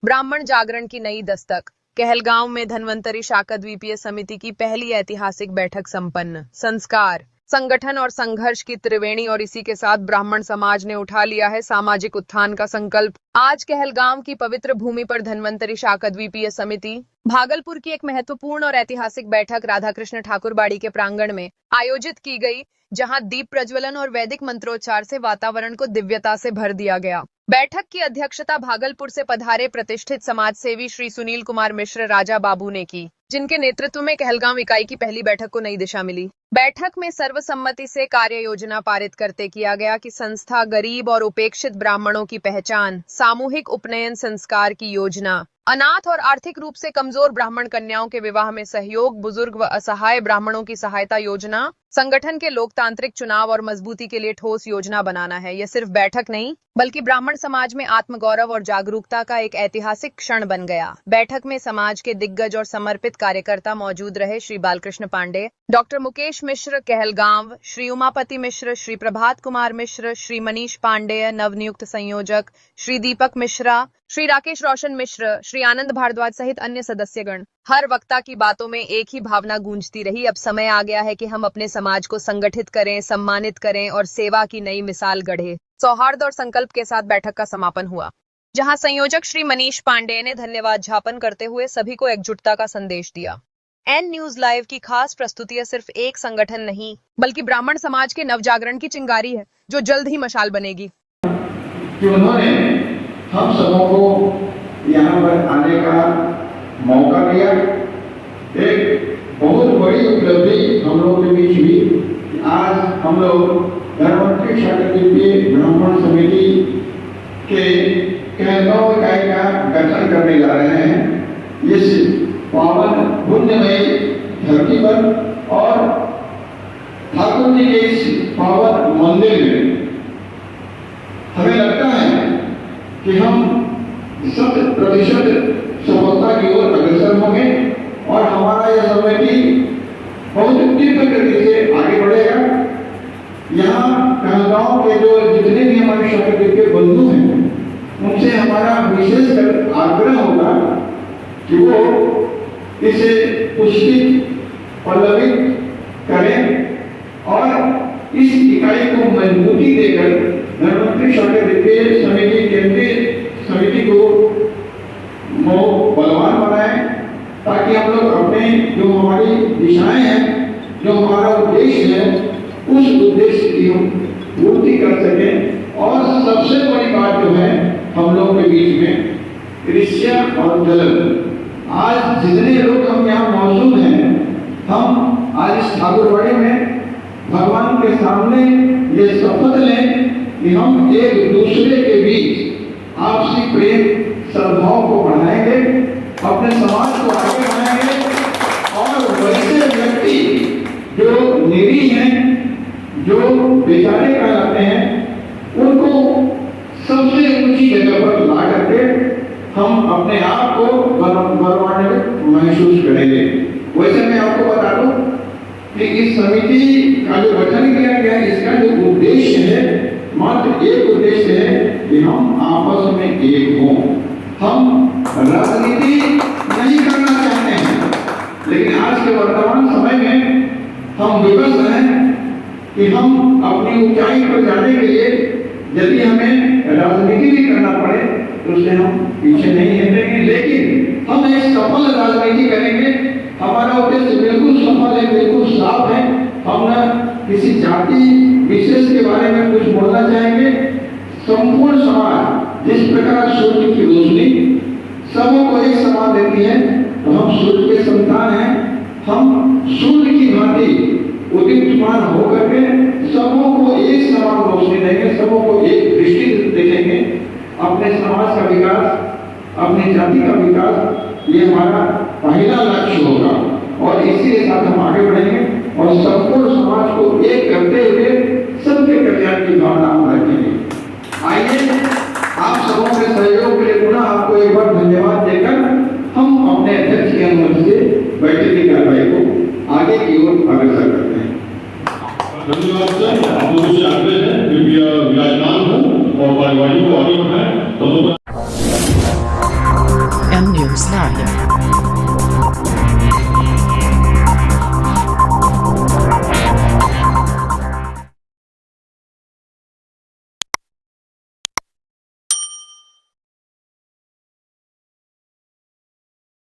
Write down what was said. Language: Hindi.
ब्राह्मण जागरण की नई दस्तक। कहलगांव में धन्वंतरी शाकद्वीपीय समिति की पहली ऐतिहासिक बैठक संपन्न। संस्कार, संगठन और संघर्ष की त्रिवेणी और इसी के साथ ब्राह्मण समाज ने उठा लिया है सामाजिक उत्थान का संकल्प। आज कहलगांव की पवित्र भूमि पर धन्वंतरी शाकद्वीपीय समिति भागलपुर की एक महत्वपूर्ण और ऐतिहासिक बैठक राधाकृष्ण ठाकुर बाड़ी के प्रांगण में आयोजित की गई, जहां दीप प्रज्वलन और वैदिक मंत्रोच्चार से वातावरण को दिव्यता से भर दिया गया। बैठक की अध्यक्षता भागलपुर से पधारे प्रतिष्ठित समाजसेवी श्री सुनील कुमार मिश्र राजा बाबू ने की, जिनके नेतृत्व में कहलगांव इकाई की पहली बैठक को नई दिशा मिली। बैठक में सर्वसम्मति से कार्य योजना पारित करते किया गया कि संस्था गरीब और उपेक्षित ब्राह्मणों की पहचान, सामूहिक उपनयन संस्कार की योजना, अनाथ और आर्थिक रूप से कमजोर ब्राह्मण कन्याओं के विवाह में सहयोग, बुजुर्ग व असहाय ब्राह्मणों की सहायता योजना, संगठन के लोकतांत्रिक चुनाव और मजबूती के लिए ठोस योजना बनाना है। यह सिर्फ बैठक नहीं, बल्कि ब्राह्मण समाज में आत्मगौरव और जागरूकता का एक ऐतिहासिक क्षण बन गया। बैठक में समाज के दिग्गज और समर्पित कार्यकर्ता मौजूद रहे। श्री बालकृष्ण पांडे, डॉक्टर मुकेश मिश्र कहलगांव, श्री उमापति मिश्र, श्री प्रभात कुमार मिश्र, श्री मनीष पांडेय नवनियुक्त संयोजक, श्री दीपक मिश्रा, श्री राकेश रोशन मिश्र, श्री आनंद भारद्वाज सहित अन्य सदस्यगण। हर वक्ता की बातों में एक ही भावना गूंजती रही, अब समय आ गया है कि हम अपने समाज को संगठित करें, सम्मानित करें और सेवा की नई मिसाल गढ़े। सौहार्द और संकल्प के साथ बैठक का समापन हुआ, जहां संयोजक श्री मनीष पांडे ने धन्यवाद ज्ञापन करते हुए सभी को एकजुटता का संदेश दिया। एन न्यूज लाइव की खास प्रस्तुति सिर्फ एक संगठन नहीं, बल्कि ब्राह्मण समाज के नवजागरण की चिंगारी है, जो जल्द ही मशाल बनेगी। उन्होंने हम सबों को यहाँ पर आने का मौका दिया। एक बहुत बड़ी उपलब्धि हम लोगों के बीच हुई। आज हम लोग धन्वंतरी शाकद्वीपीय ब्राह्मण समिति के कहलगांव इकाई का गठन करने जा रहे हैं। इस पावन पुण्यमयी धरती पर और ठाकुर जी के इस पावन मंदिर में हमें लगता है कि हम 100% सफलता की ओर अग्रसर होंगे और हमारा यह समिति बहुत तीव्र गति से आगे बढ़ेगा। यहाँ कहलगांव के जो जितने भी हमारे शाकद्वीप के बंधु हैं, उनसे हमारा विशेष आग्रह होगा कि वो इसे पुष्पित पल्लवित करें और इस इकाई को मजबूती देकर धन्वंतरी शाकद्वीपीय समिति केंद्रीय समिति को बलवान बनाए, ताकि हम लोग अपने जो हमारी दिशाएं हैं, जो हमारा उद्देश्य है, उस उद्देश्य की हम पूर्ति कर सकें। और सबसे बड़ी बात जो है हम लोग के बीच में ईर्ष्या और जलन। आज जितने लोग हम यहाँ मौजूद हैं, हम आज इस ठाकुरबाड़ी में भगवान के सामने ये शपथ लें कि हम एक दूसरे के बीच आपसी प्रेम सद्भाव को बढ़ाएंगे, अपने समाज को आगे बढ़ाएंगे और वैसे व्यक्ति जो निरीह हैं, जो बेचारे कहलाते हैं, उनको सबसे ऊंची जगह पर ला करके हम अपने आप को गौरवान्वित महसूस करेंगे। वैसे मैं आपको बता दूं कि इस समिति का जो गठन किया गया है, इसका जो उद्देश्य है, मात्र एक उद्देश्य है कि हम आपस में एक हों। हम राजनीति नहीं करना चाहते हैं, लेकिन आज के वर्तमान समय में हम विवश हैं कि हम अपनी ऊंचाई पर जाने के लिए यदि हमें राजनीति भी करना पड़े तो उससे हम पीछे नहीं हटेंगे, लेकिन हम एक सफल राजनीति करेंगे। हमारा उद्देश्य बिल्कुल सफल है, बिल्कुल साफ है। हम न किसी जाति विशेष के बारे में कुछ बोलना चाहेंगे। संपूर्ण समाज जिस प्रकार सूर्य की रोशनी सबों को एक समान देती है, तो हम सूर्य के संतान हैं। हम सूर्य की भांति उदीप्तमान होकर के सबों को एक समान रोशनी देंगे, सबों को एक दृष्टि देखेंगे। अपने समाज का विकास, अपनी जाति का विकास, ये हमारा पहला लक्ष्य होगा और इसी के साथ हम आगे बढ़ेंगे और संपूर्ण समाज को एक करते हुए सबके कल्याण की भावना हम रखेंगे। आइए आप सबों के सहयोग के लिए पुनः आपको एक बार धन्यवाद देकर हम अपने अध्यक्ष की अनुमति से बैठक की कार्रवाई को आगे की ओर अग्रसर करते हैं। धन्यवाद सर, आप लोगों से आग्रह है कृपया विराजमान हो और कार्यवाही को आगे बढ़ाएं। धन्यवाद